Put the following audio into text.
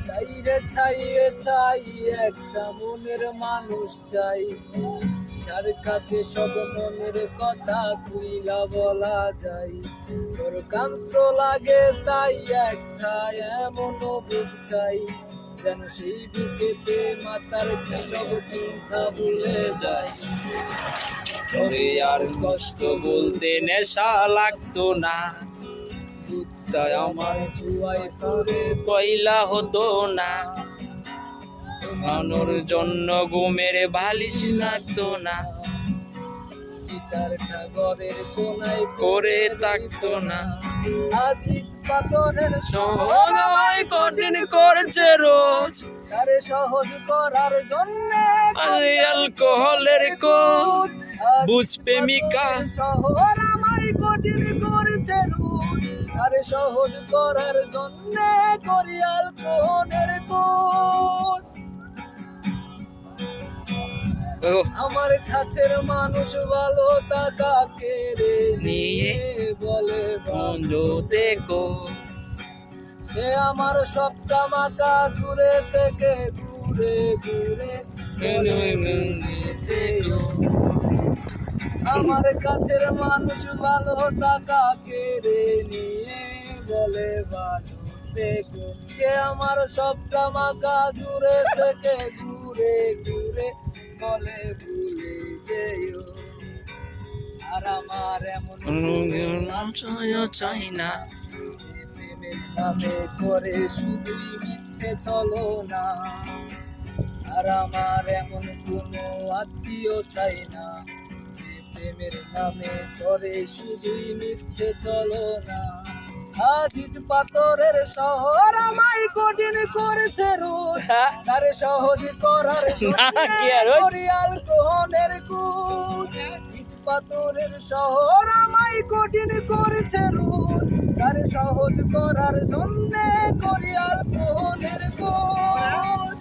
চাই রে চাই রে চাই একটা মনের মানুষ চাই, যার কাছে সব মনের কথা খুইলা বলা যায়। তোর কান্ত লাগে তাই একটা এমন বুক চাই, যেন সেই বুকেতে মাতার সব চিন্তা ভুলে যায়। তোরে আর কষ্ট বলতে নেশা লাগতো না, তাই আমার দুয়াই পড়ে কইলা হতো না, ঘুমানোর জন্য ঘুমের বালিশ লাগতো না, গিটারটা ঘরের কোনায় করে থাকতো না। আজ ইট পাথরের শহর আমায় কঠিন করছে রোজ, তারে সহজ করার জন্য আরে অ্যালকোহলের কোচ বুঝ প্রেমিকা। শহর আমায় কঠিন করছে রোজ, তারে সহজ করার জন্য করি অ্যালকোহলের কোচ। আমার কাছের মানুষ ভালো টাকা কেড়ে নিয়ে বলে বন্ধু দেখো, সে আমার সবটা মাকা জুড়ে থেকে ঘুরে ঘুরে আমার কাছের মানুষ ভালো টাকা কেড়ে নিয়ে বলে ভালো দেখো, সে আমার সবটা মাকা জুড়ে থেকে ঘুরে ঘুরে বলে ভুলে যেও। আর আমার এমন চাই না, প্রেমের নামে করে শুধুই মিথ্যে চলো না। আর আমার এমন কোনো আত্মীয় চাই না, যে প্রেমের নামে করে শুধুই মিথ্যে চলো না। আজ ইট পাথরের শহর আমায় কঠিন করেছে রোজ, তারে সহজ করার জন্য করি অ্যালকোহলের কুচ। ইট পাথরের শহর আমায় কঠিন করেছে রোজ, তারে সহজ করার জন্য করি অ্যালকোহলের কুচ।